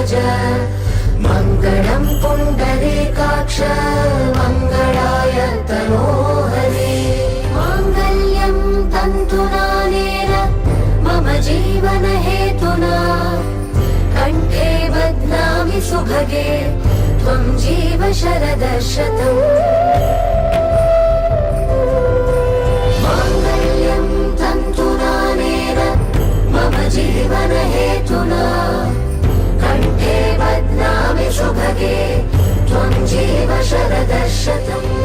ध्वज मङ्गलं पुण्डरीकाक्ष मङ्गलाय तनोहरे माङ्गल्यं तन्तुनानेन मम जीवनहेतुना कण्ठे बध्नामि सुभगे त्वं जीव शरदः शतम् माङ्गल्यं तन्तुनानेन मम जीवनहेतुना कण्ठे बध्नामि सुभगे त्वं जीव शरदः शतम्